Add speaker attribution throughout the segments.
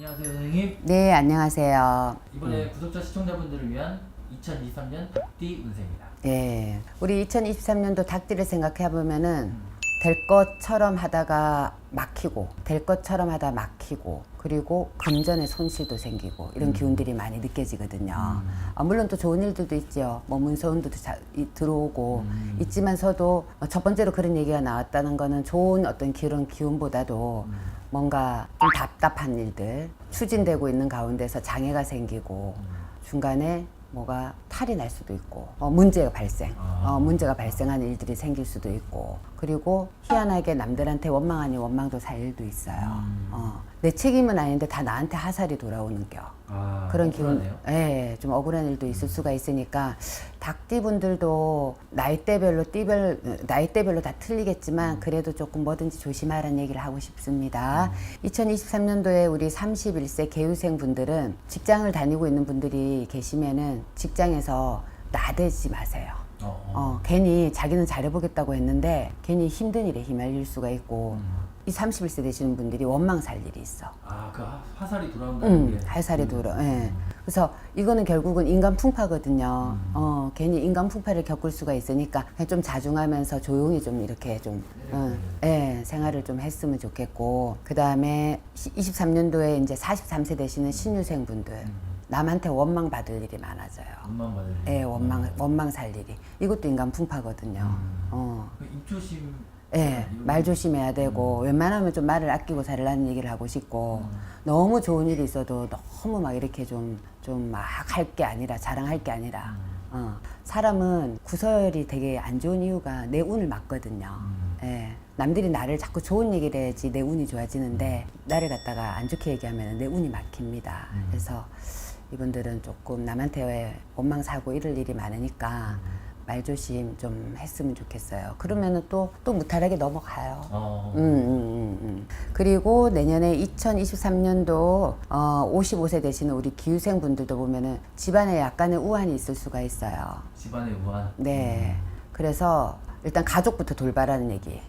Speaker 1: 안녕하세요, 선생님.
Speaker 2: 네, 안녕하세요.
Speaker 1: 이번에 구독자 시청자분들을 위한 2023년 닭띠 운세입니다.
Speaker 2: 네, 우리 2023년도 닭띠를 생각해 보면은 될 것처럼 하다가 막히고, 될 것처럼 하다 막히고, 그리고 금전에 손실도 생기고 이런 기운들이 많이 느껴지거든요. 물론 또 좋은 일들도 있죠. 뭐 문서운도 들어오고 있지만서도 첫 번째로 그런 얘기가 나왔다는 거는 좋은 어떤 그런 기운보다도 뭔가 좀 답답한 일들, 추진되고 있는 가운데서 장애가 생기고 중간에 뭐가 탈이 날 수도 있고 문제가 발생하는 일들이 생길 수도 있고, 그리고 희한하게 남들한테 원망 아닌 원망도 살 일도 있어요. 내 책임은 아닌데 다 나한테 하살이 돌아오는 겨. 그런 기운, 예, 좀 억울한 일도 있을 수가 있으니까 닭띠분들도 나이대별로 다 틀리겠지만 그래도 조금 뭐든지 조심하라는 얘기를 하고 싶습니다. 2023년도에 우리 31세 개유생 분들은 직장을 다니고 있는 분들이 계시면은 직장에서 나대지 마세요. 괜히 자기는 잘해보겠다고 했는데 괜히 힘든 일에 휘말릴 수가 있고, 이 31세 되시는 분들이 원망 살 일이 있어.
Speaker 1: 그 화살이 돌아온다는 게.
Speaker 2: 화살이 돌아. 예. 그래서 이거는 결국은 인간 풍파거든요. 괜히 인간 풍파를 겪을 수가 있으니까 그냥 좀 자중하면서 조용히 좀 이렇게 좀 생활을 좀 했으면 좋겠고, 그 다음에 23년도에 이제 43세 되시는 신유생 분들. 남한테 원망 받을 일이 많아져요.
Speaker 1: 원망 받을 일.
Speaker 2: 예, 원망 살 일이. 이것도 인간 풍파거든요.
Speaker 1: 입조심.
Speaker 2: 예, 말 조심해야 되고, 웬만하면 좀 말을 아끼고 살라는 얘기를 하고 싶고, 너무 좋은 일이 있어도 너무 막 이렇게 좀 막 할 게 아니라, 자랑할 게 아니라, 사람은 구설이 되게 안 좋은 이유가 내 운을 막거든요. 예, 남들이 나를 자꾸 좋은 얘기를 해야지 내 운이 좋아지는데, 나를 갖다가 안 좋게 얘기하면 내 운이 막힙니다. 그래서 이분들은 조금 남한테 왜 원망 사고 이럴 일이 많으니까 말조심 좀 했으면 좋겠어요. 그러면은 또 무탈하게 넘어가요. 그리고 내년에 2023년도 55세 되시는 우리 기후생 분들도 보면은 집안에 약간의 우환이 있을 수가 있어요.
Speaker 1: 집안의 우환.
Speaker 2: 네. 그래서 일단 가족부터 돌봐라는 얘기.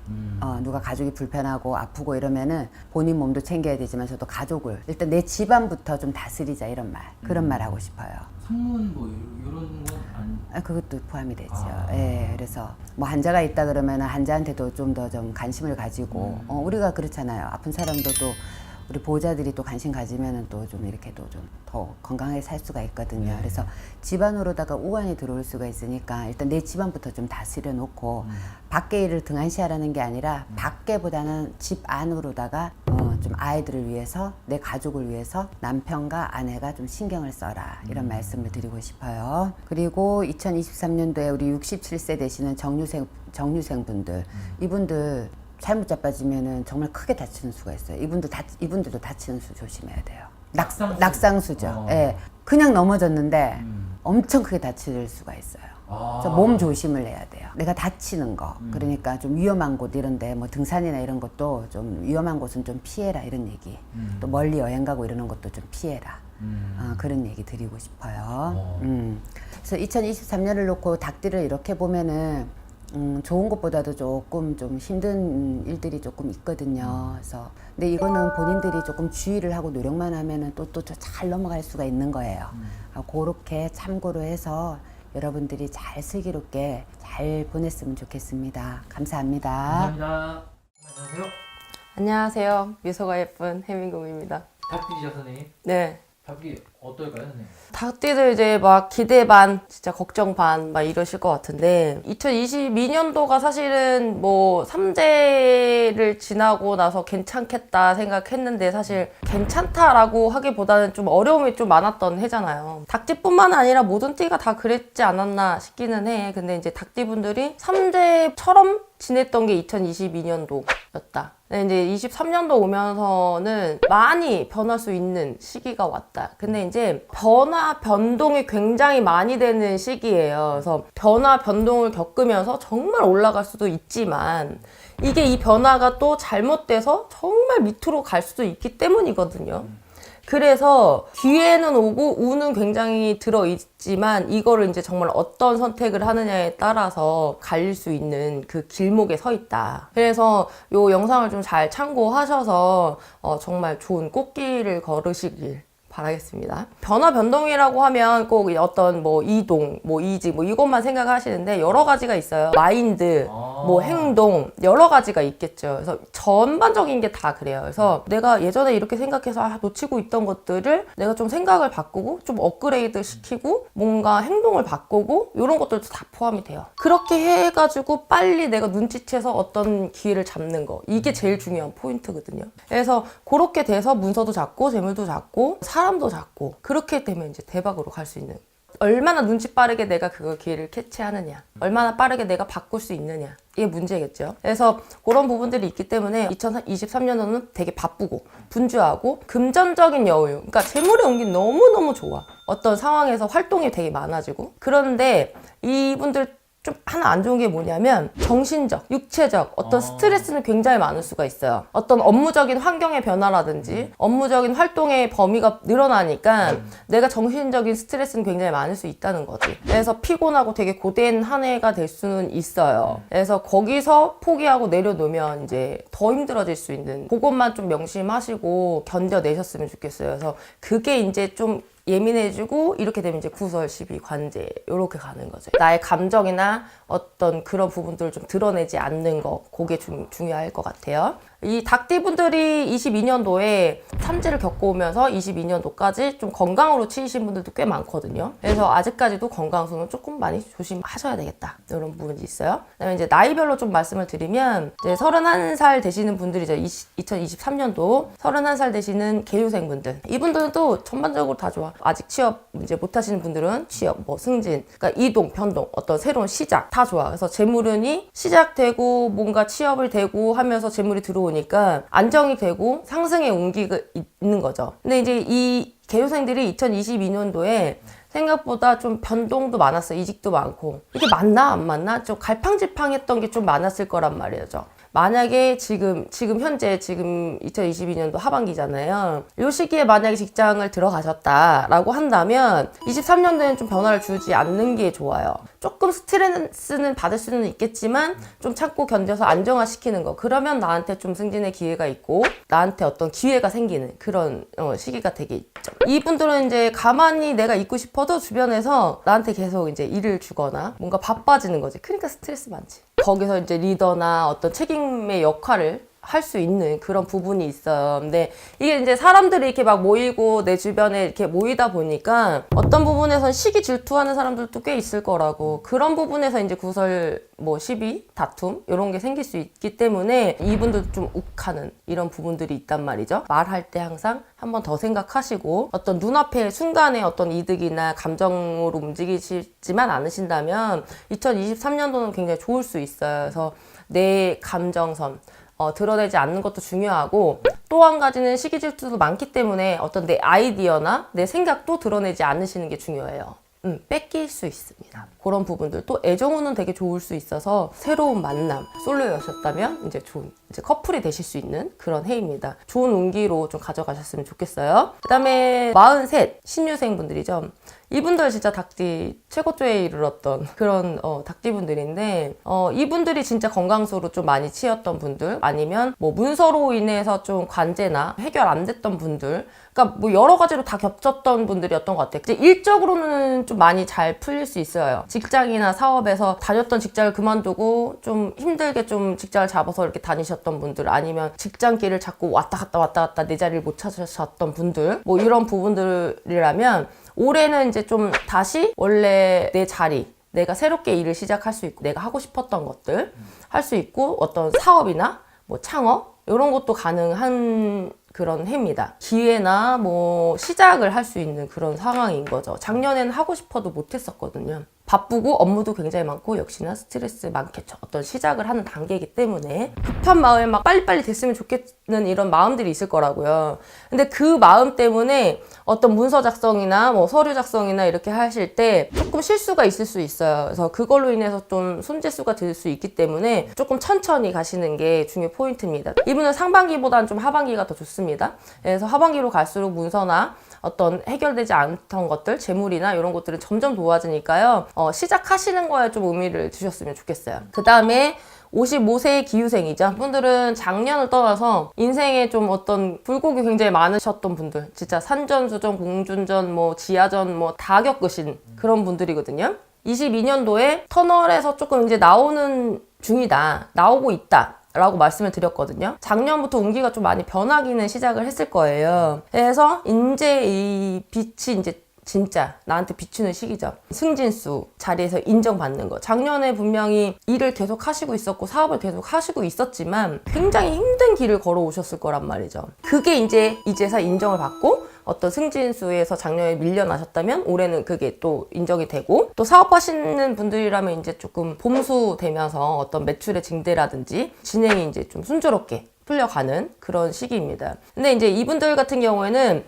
Speaker 2: 누가 가족이 불편하고 아프고 이러면은 본인 몸도 챙겨야 되지만서도 가족을 일단 내 집안부터 좀 다스리자, 이런 말. 그런 말 하고 싶어요.
Speaker 1: 상문 뭐 이런 건 아니.
Speaker 2: 그것도 포함이 되죠. 예, 그래서 뭐 환자가 있다 그러면은 환자한테도 좀 더 좀 관심을 가지고, 우리가 그렇잖아요. 아픈 사람도 또 우리 보호자들이 또 관심 가지면은 또 좀 이렇게 또 좀 더 건강하게 살 수가 있거든요. 그래서 집안으로다가 우환이 들어올 수가 있으니까 일단 내 집안부터 좀 다스려 놓고, 밖에 일을 등한시하라는 게 아니라 밖에보다는 집 안으로다가 좀 아이들을 위해서, 내 가족을 위해서 남편과 아내가 좀 신경을 써라, 이런 말씀을 드리고 싶어요. 그리고 2023년도에 우리 67세 되시는 정유생 분들, 이분들 잘못 자빠지면은 정말 크게 다치는 수가 있어요. 이분들도 다치는 수 조심해야 돼요. 낙상수죠. 예. 그냥 넘어졌는데 엄청 크게 다칠 수가 있어요. 그래서 몸 조심을 해야 돼요. 내가 다치는 거, 그러니까 좀 위험한 곳 이런데, 뭐 등산이나 이런 것도 좀 위험한 곳은 좀 피해라, 이런 얘기. 또 멀리 여행 가고 이러는 것도 좀 피해라. 그런 얘기 드리고 싶어요. 그래서 2023년을 놓고 닭띠를 이렇게 보면은 좋은 것보다도 조금 좀 힘든 일들이 조금 있거든요. 그래서 근데 이거는 본인들이 조금 주의를 하고 노력만 하면은 또 잘 넘어갈 수가 있는 거예요. 그렇게 참고로 해서 여러분들이 잘 슬기롭게 잘 보냈으면 좋겠습니다. 감사합니다.
Speaker 1: 감사합니다. 안녕하세요.
Speaker 3: 안녕하세요. 미소가 예쁜 해민공입니다.
Speaker 1: 닭띠죠, 선생님?
Speaker 3: 네.
Speaker 1: 닭띠 어떨까요, 선생님?
Speaker 3: 닭띠들 이제 막 기대 반, 진짜 걱정 반, 막 이러실 것 같은데, 2022년도가 사실은 뭐 3재를 지나고 나서 괜찮겠다 생각했는데, 사실 괜찮다라고 하기보다는 좀 어려움이 좀 많았던 해잖아요. 닭띠뿐만 아니라 모든 띠가 다 그랬지 않았나 싶기는 해. 근데 이제 닭띠분들이 3재처럼 지냈던 게 2022년도였다. 근데 이제 23년도 오면서는 많이 변할 수 있는 시기가 왔다. 근데 이제 변동이 굉장히 많이 되는 시기예요. 그래서 변동을 겪으면서 정말 올라갈 수도 있지만, 이게 이 변화가 또 잘못돼서 정말 밑으로 갈 수도 있기 때문이거든요. 그래서 기회는 오고 운은 굉장히 들어있지만 이거를 이제 정말 어떤 선택을 하느냐에 따라서 갈릴 수 있는 그 길목에 서 있다. 그래서 요 영상을 좀 잘 참고하셔서 정말 좋은 꽃길을 걸으시길 바라겠습니다. 변화 변동이라고 하면 꼭 어떤 뭐 이동, 뭐 이직, 뭐 이것만 생각하시는데 여러 가지가 있어요. 마인드, 뭐 행동, 여러 가지가 있겠죠. 그래서 전반적인 게 다 그래요. 그래서 내가 예전에 이렇게 생각해서 놓치고 있던 것들을 내가 좀 생각을 바꾸고 좀 업그레이드 시키고 뭔가 행동을 바꾸고 이런 것들도 다 포함이 돼요. 그렇게 해가지고 빨리 내가 눈치채서 어떤 기회를 잡는 거, 이게 제일 중요한 포인트거든요. 그래서 그렇게 돼서 문서도 잡고 재물도 잡고 사람도 잡고 그렇게 되면 이제 대박으로 갈 수 있는, 얼마나 눈치 빠르게 내가 그 기회를 캐치하느냐, 얼마나 빠르게 내가 바꿀 수 있느냐, 이게 문제겠죠. 그래서 그런 부분들이 있기 때문에 2023년도는 되게 바쁘고 분주하고 금전적인 여유, 그러니까 재물의 온기 너무너무 좋아. 어떤 상황에서 활동이 되게 많아지고. 그런데 이분들 좀 하나 안 좋은 게 뭐냐면 정신적, 육체적 어떤 스트레스는 굉장히 많을 수가 있어요. 어떤 업무적인 환경의 변화라든지 업무적인 활동의 범위가 늘어나니까 내가 정신적인 스트레스는 굉장히 많을 수 있다는 거지. 그래서 피곤하고 되게 고된 한 해가 될 수는 있어요. 그래서 거기서 포기하고 내려놓으면 이제 더 힘들어질 수 있는, 그것만 좀 명심하시고 견뎌내셨으면 좋겠어요. 그래서 그게 이제 좀 예민해지고 이렇게 되면 이제 구설, 시비, 관제 이렇게 가는 거죠. 나의 감정이나 어떤 그런 부분들을 좀 드러내지 않는 거, 그게 중요할 것 같아요. 이 닭띠분들이 22년도에 삼재를 겪어오면서 22년도까지 좀 건강으로 치이신 분들도 꽤 많거든요. 그래서 아직까지도 건강수는 조금 많이 조심하셔야 되겠다, 이런 부분이 있어요. 그다음에 이제 나이별로 좀 말씀을 드리면 이제 31살 되시는 분들이죠. 2023년도 31살 되시는 개요생분들, 이분들은 또 전반적으로 다 좋아. 아직 취업 이제 못 하시는 분들은 취업, 뭐 승진, 그러니까 이동, 변동, 어떤 새로운 시작 다 좋아. 그래서 재물운이 시작되고 뭔가 취업을 되고 하면서 재물이 들어오니까 안정이 되고 상승의 온기가 있는 거죠. 근데 이제 이 개요생들이 2022년도에 생각보다 좀 변동도 많았어요. 이직도 많고. 이게 맞나 안 맞나? 좀 갈팡질팡했던 게 좀 많았을 거란 말이죠. 만약에 지금 현재 2022년도 하반기잖아요. 이 시기에 만약에 직장을 들어가셨다라고 한다면 23년도에는 좀 변화를 주지 않는 게 좋아요. 조금 스트레스는 받을 수는 있겠지만 좀 참고 견뎌서 안정화시키는 거. 그러면 나한테 좀 승진의 기회가 있고 나한테 어떤 기회가 생기는 그런 시기가 되게 있죠. 이분들은 이제 가만히 내가 있고 싶어도 주변에서 나한테 계속 이제 일을 주거나 뭔가 바빠지는 거지. 그러니까 스트레스 많지. 거기서 이제 리더나 어떤 책임의 역할을 할 수 있는 그런 부분이 있어요. 근데 이게 이제 사람들이 이렇게 막 모이고 내 주변에 이렇게 모이다 보니까 어떤 부분에선 시기 질투하는 사람들도 꽤 있을 거라고, 그런 부분에서 이제 구설, 뭐 시비, 다툼 이런 게 생길 수 있기 때문에 이분들도 좀 욱하는 이런 부분들이 있단 말이죠. 말할 때 항상 한 번 더 생각하시고 어떤 눈앞의 순간의 어떤 이득이나 감정으로 움직이시지만 않으신다면 2023년도는 굉장히 좋을 수 있어요. 그래서 내 감정선 드러내지 않는 것도 중요하고, 또 한 가지는 시기 질투도 많기 때문에 어떤 내 아이디어나 내 생각도 드러내지 않으시는 게 중요해요. 뺏길 수 있습니다. 그런 부분들. 또 애정운은 되게 좋을 수 있어서 새로운 만남, 솔로였었다면 이제 좋은 커플이 되실 수 있는 그런 해입니다. 좋은 운기로 좀 가져가셨으면 좋겠어요. 그 다음에 43 신유생 분들이죠. 이분들 진짜 닭띠 최고조에 이르렀던 그런 닭띠분들인데, 이분들이 진짜 건강수로 좀 많이 치였던 분들, 아니면 뭐 문서로 인해서 좀 관제나 해결 안 됐던 분들, 그러니까 뭐 여러 가지로 다 겹쳤던 분들이었던 것 같아요. 이제 일적으로는 좀 많이 잘 풀릴 수 있어요. 직장이나 사업에서 다녔던 직장을 그만두고 좀 힘들게 좀 직장을 잡아서 이렇게 다니셨던 분들, 아니면 직장길을 자꾸 왔다 갔다 내 자리를 못 찾으셨던 분들, 뭐 이런 부분들이라면 올해는 이제 좀 다시 원래 내 자리, 내가 새롭게 일을 시작할 수 있고 내가 하고 싶었던 것들 할 수 있고 어떤 사업이나 뭐 창업 이런 것도 가능한 그런 해입니다. 기회나 뭐 시작을 할 수 있는 그런 상황인 거죠. 작년에는 하고 싶어도 못했었거든요. 바쁘고 업무도 굉장히 많고 역시나 스트레스 많겠죠. 어떤 시작을 하는 단계이기 때문에 급한 마음에 막 빨리빨리 됐으면 좋겠는 이런 마음들이 있을 거라고요. 근데 그 마음 때문에 어떤 문서 작성이나 뭐 서류 작성이나 이렇게 하실 때 조금 실수가 있을 수 있어요. 그래서 그걸로 인해서 좀 손재수가 될 수 있기 때문에 조금 천천히 가시는 게 중요 포인트입니다. 이분은 상반기보다는 좀 하반기가 더 좋습니다. 그래서 하반기로 갈수록 문서나 어떤 해결되지 않던 것들, 재물이나 이런 것들은 점점 도와지니까요. 시작하시는 거에 좀 의미를 두셨으면 좋겠어요. 그 다음에 55세의 기후생이죠. 분들은 작년을 떠나서 인생에 좀 어떤 굴곡이 굉장히 많으셨던 분들, 진짜 산전수전, 공준전, 뭐 지하전 뭐 다 겪으신 그런 분들이거든요. 22년도에 터널에서 조금 이제 나오는 중이다, 나오고 있다 라고 말씀을 드렸거든요. 작년부터 운기가 좀 많이 변하기는 시작을 했을 거예요. 그래서 이제 이 빛이 이제 진짜 나한테 비추는 시기죠. 승진수 자리에서 인정받는 거. 작년에 분명히 일을 계속 하시고 있었고 사업을 계속 하시고 있었지만 굉장히 힘든 길을 걸어오셨을 거란 말이죠. 그게 이제서 인정을 받고 어떤 승진수에서 작년에 밀려나셨다면 올해는 그게 또 인정이 되고, 또 사업하시는 분들이라면 이제 조금 봄수 되면서 어떤 매출의 증대라든지 진행이 이제 좀 순조롭게 풀려가는 그런 시기입니다. 근데 이제 이분들 같은 경우에는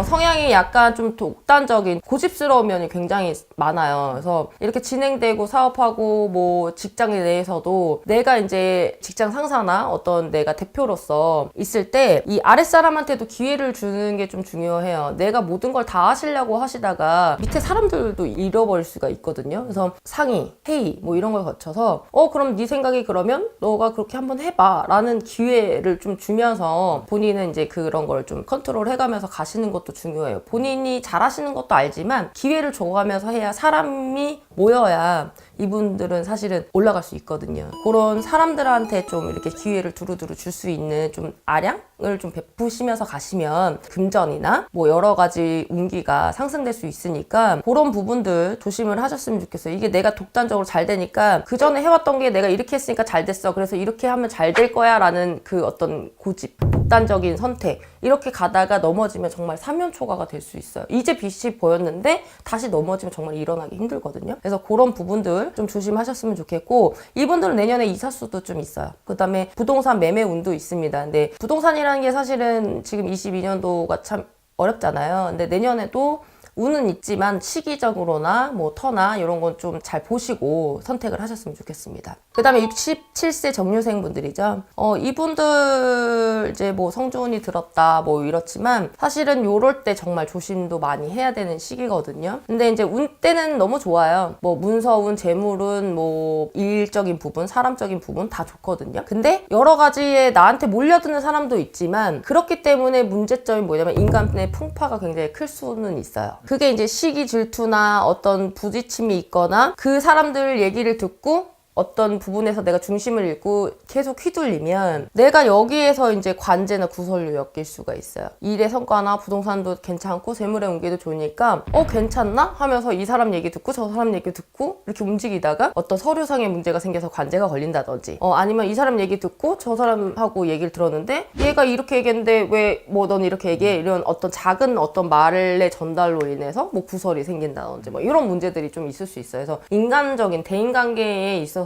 Speaker 3: 성향이 약간 좀 독단적인 고집스러운 면이 굉장히 많아요. 그래서 이렇게 진행되고 사업하고 뭐 직장 내에서도 내가 이제 직장 상사나 어떤 내가 대표로서 있을 때 이 아랫사람한테도 기회를 주는 게 좀 중요해요. 내가 모든 걸 다 하시려고 하시다가 밑에 사람들도 잃어버릴 수가 있거든요. 그래서 상의, 회의 뭐 이런 걸 거쳐서 그럼 네 생각이 그러면 너가 그렇게 한번 해봐 라는 기회를 좀 주면서 본인은 이제 그런 걸 좀 컨트롤 해가면서 가시는 것도 중요해요. 본인이 잘하시는 것도 알지만 기회를 줘가면서 해야 사람이 모여야 이분들은 사실은 올라갈 수 있거든요. 그런 사람들한테 좀 이렇게 기회를 두루두루 줄 수 있는 좀 아량을 좀 베푸시면서 가시면 금전이나 뭐 여러 가지 운기가 상승될 수 있으니까 그런 부분들 조심을 하셨으면 좋겠어요. 이게 내가 독단적으로 잘 되니까 그 전에 해왔던 게 내가 이렇게 했으니까 잘 됐어, 그래서 이렇게 하면 잘 될 거야 라는 그 어떤 고집, 독단적인 선택, 이렇게 가다가 넘어지면 정말 사면초가가 될 수 있어요. 이제 빛이 보였는데 다시 넘어지면 정말 일어나기 힘들거든요. 그래서 그런 부분들 좀 조심하셨으면 좋겠고, 이분들은 내년에 이사수도 좀 있어요. 그 다음에 부동산 매매 운도 있습니다. 근데 부동산이라는 게 사실은 지금 22년도가 참 어렵잖아요. 근데 내년에도 운은 있지만 시기적으로나 뭐 터나 이런 건 좀 잘 보시고 선택을 하셨으면 좋겠습니다. 그 다음에 67세 정류생 분들이죠. 이분들 이제 뭐 성조운이 들었다 뭐 이렇지만 사실은 요럴 때 정말 조심도 많이 해야 되는 시기거든요. 근데 이제 운 때는 너무 좋아요. 뭐 문서운, 재물운, 뭐 일적인 부분, 사람적인 부분 다 좋거든요. 근데 여러 가지에 나한테 몰려드는 사람도 있지만 그렇기 때문에 문제점이 뭐냐면 인간의 풍파가 굉장히 클 수는 있어요. 그게 이제 시기 질투나 어떤 부딪힘이 있거나 그 사람들 얘기를 듣고 어떤 부분에서 내가 중심을 잃고 계속 휘둘리면 내가 여기에서 이제 관제나 구설로 엮일 수가 있어요. 일의 성과나 부동산도 괜찮고 재물의 운기도 좋으니까 괜찮나? 하면서 이 사람 얘기 듣고 저 사람 얘기 듣고 이렇게 움직이다가 어떤 서류상의 문제가 생겨서 관제가 걸린다든지 아니면 이 사람 얘기 듣고 저 사람하고 얘기를 들었는데 얘가 이렇게 얘기했는데 왜 뭐 넌 이렇게 얘기해? 이런 어떤 작은 어떤 말의 전달로 인해서 뭐 구설이 생긴다든지 뭐 이런 문제들이 좀 있을 수 있어요. 그래서 인간적인 대인관계에 있어서는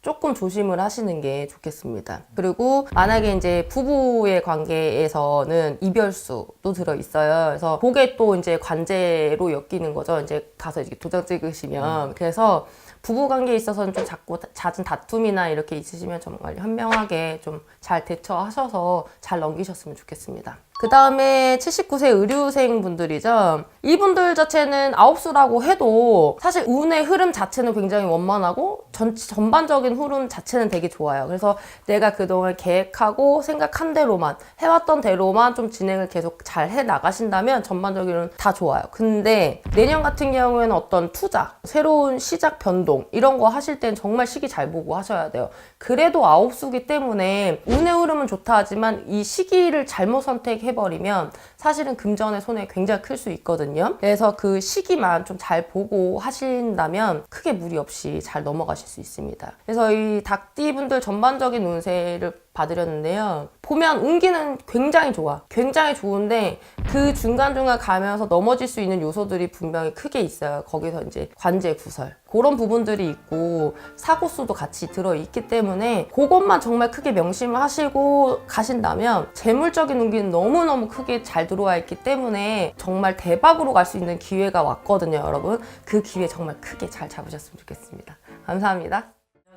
Speaker 3: 조금 조심을 하시는 게 좋겠습니다. 그리고 만약에 이제 부부의 관계에서는 이별수도 들어있어요. 그래서 그게 또 이제 관제로 엮이는 거죠. 이제 가서 이렇게 도장 찍으시면. 그래서 부부 관계에 있어서는 좀 자꾸 잦은 다툼이나 이렇게 있으시면 정말 현명하게 좀 잘 대처하셔서 잘 넘기셨으면 좋겠습니다. 그 다음에 79세 의류생 분들이죠. 이분들 자체는 아홉수라고 해도 사실 운의 흐름 자체는 굉장히 원만하고 전반적인 흐름 자체는 되게 좋아요. 그래서 내가 그동안 계획하고 생각한 대로만 해왔던 대로만 좀 진행을 계속 잘 해나가신다면 전반적으로는 다 좋아요. 근데 내년 같은 경우에는 어떤 투자, 새로운 시작 변동 이런 거 하실 땐 정말 시기 잘 보고 하셔야 돼요. 그래도 아홉수기 때문에 운의 흐름은 좋다 하지만 이 시기를 잘못 선택해버리면 사실은 금전의 손해 굉장히 클 수 있거든요. 그래서 그 시기만 좀 잘 보고 하신다면 크게 무리 없이 잘 넘어가실 수 있습니다. 그래서 이 닭띠분들 전반적인 운세를 봐드렸는데요. 보면 운기는 굉장히 좋아. 굉장히 좋은데 그 중간중간 가면서 넘어질 수 있는 요소들이 분명히 크게 있어요. 거기서 이제 관제 구설. 그런 부분들이 있고 사고수도 같이 들어있기 때문에 그것만 정말 크게 명심을 하시고 가신다면 재물적인 운기는 너무너무 크게 잘 들어와 있기 때문에 정말 대박으로 갈 수 있는 기회가 왔거든요, 여러분. 그 기회 정말 크게 잘 잡으셨으면 좋겠습니다. 감사합니다.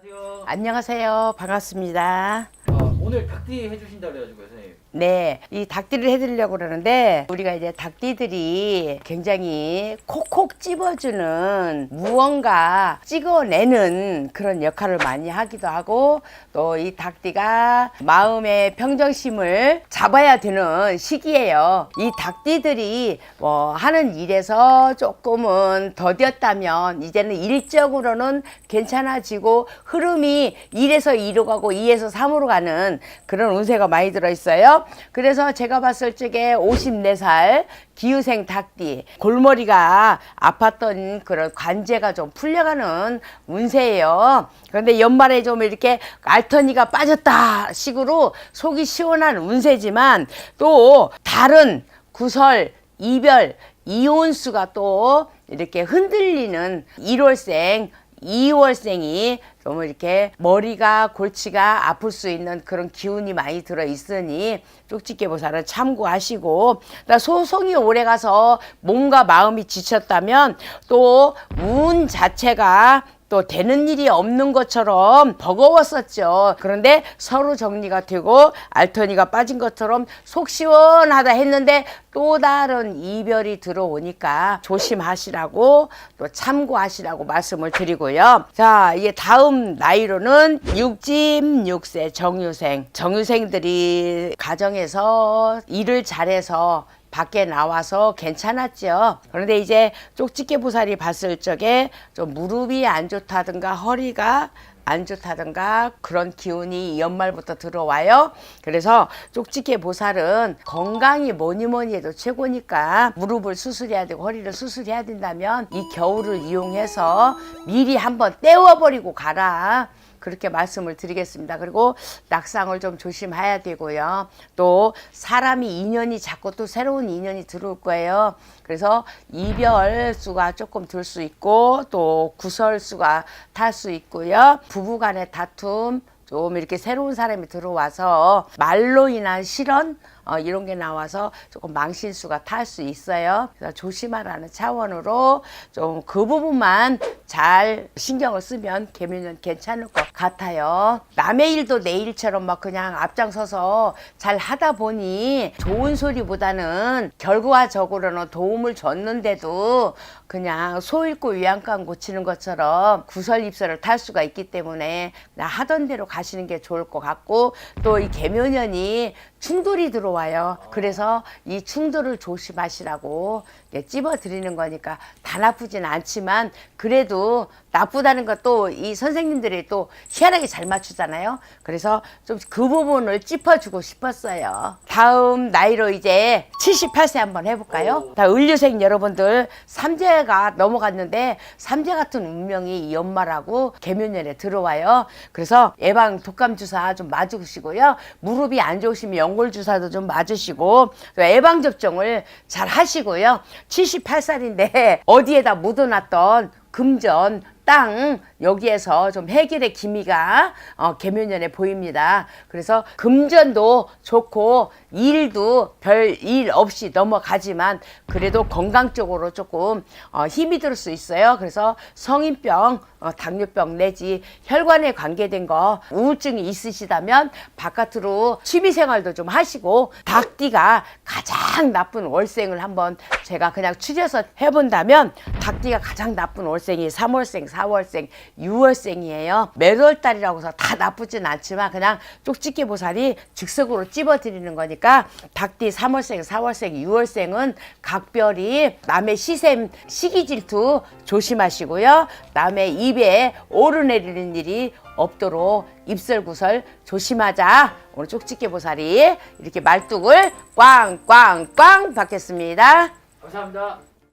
Speaker 1: 안녕하세요.
Speaker 4: 안녕하세요. 반갑습니다.
Speaker 1: 오늘 닭띠 해주신다 그래가지고 선생님.
Speaker 4: 네, 이 닭띠를 해드리려고 그러는데 우리가 이제 닭띠들이 굉장히 콕콕 찝어주는 무언가 찍어내는 그런 역할을 많이 하기도 하고 또 이 닭띠가 마음의 평정심을 잡아야 되는 시기예요. 이 닭띠들이 뭐 하는 일에서 조금은 더뎠다면 이제는 일적으로는 괜찮아지고 흐름이 1에서 2로 가고 2에서 3으로 가는 그런 운세가 많이 들어있어요. 그래서 제가 봤을 적에 54살 기후생 닭띠 골머리가 아팠던 그런 관제가 좀 풀려가는 운세예요. 그런데 연말에 좀 이렇게 알터니가 빠졌다 식으로 속이 시원한 운세지만 또 다른 구설, 이별, 이혼수가 또 이렇게 흔들리는 1월생 2월생이 좀 이렇게 머리가 골치가 아플 수 있는 그런 기운이 많이 들어 있으니 쪽집게보살은 참고하시고 소송이 오래 가서 몸과 마음이 지쳤다면 또 운 자체가 또 되는 일이 없는 것처럼 버거웠었죠. 그런데 서로 정리가 되고 알터니가 빠진 것처럼 속 시원하다 했는데 또 다른 이별이 들어오니까 조심하시라고 또 참고하시라고 말씀을 드리고요. 자, 이제 다음 나이로는 66세 정유생. 정유생들이 가정에서 일을 잘해서 밖에 나와서 괜찮았죠. 그런데 이제 쪽집게 보살이 봤을 적에 좀 무릎이 안 좋다든가 허리가 안 좋다든가 그런 기운이 연말부터 들어와요. 그래서 쪽집게 보살은 건강이 뭐니 해도 최고니까 무릎을 수술해야 되고 허리를 수술해야 된다면 이 겨울을 이용해서 미리 한번 떼워버리고 가라. 그렇게 말씀을 드리겠습니다. 그리고 낙상을 좀 조심해야 되고요. 또 사람이 인연이 자꾸 또 새로운 인연이 들어올 거예요. 그래서 이별수가 조금 들 수 있고 또 구설수가 탈 수 있고요. 부부간의 다툼 좀 이렇게 새로운 사람이 들어와서 말로 인한 실언 이런 게 나와서 조금 망신수가 탈 수 있어요. 그래서 조심하라는 차원으로 좀 그 부분만 잘 신경을 쓰면 개묘년 괜찮을 것 같아요. 남의 일도 내 일처럼 막 그냥 앞장서서 잘 하다 보니 좋은 소리보다는 결과적으로는 도움을 줬는데도 그냥 소 잃고 위안감 고치는 것처럼 구설입설을 탈 수가 있기 때문에 나 하던 대로 가시는 게 좋을 것 같고 또 이 개묘년이 충돌이 들어와요. 그래서 이 충돌을 조심하시라고 찝어드리는 거니까 다 나쁘진 않지만 그래도 나쁘다는 것도 이 선생님들이 또 희한하게 잘 맞추잖아요. 그래서 좀 그 부분을 짚어주고 싶었어요. 다음 나이로 이제 78세 한번 해볼까요? 다 을류생 여러분들 삼재가 넘어갔는데 삼재 같은 운명이 연말하고 개묘년에 들어와요. 그래서 예방 독감 주사 좀 맞으시고요. 무릎이 안 좋으시면 연골 주사도 좀 맞으시고 예방 접종을 잘 하시고요. 78살인데 어디에다 묻어놨던 금전 땅 여기에서 좀 해결의 기미가 개묘년에 보입니다. 그래서 금전도 좋고 일도 별 일 없이 넘어가지만 그래도 건강 쪽으로 조금 힘이 들 수 있어요. 그래서 성인병, 당뇨병 내지 혈관에 관계된 거 우울증이 있으시다면 바깥으로 취미생활도 좀 하시고 닭띠가 가장 나쁜 월생을 한번 제가 그냥 추려서 해본다면 닭띠가 가장 나쁜 월생이 3월생, 4월생, 6월생이에요. 매월달이라고 해서 다 나쁘진 않지만 그냥 쪽집게 보살이 즉석으로 찝어드리는 거니까 닭띠 3월생, 4월생, 6월생은 각별히 남의 시샘, 시기 질투 조심하시고요. 남의 입에 오르내리는 일이 없도록 입설구설 조심하자. 오늘 쪽집게 보살이 이렇게 말뚝을 꽝꽝꽝 받겠습니다.
Speaker 1: 감사합니다.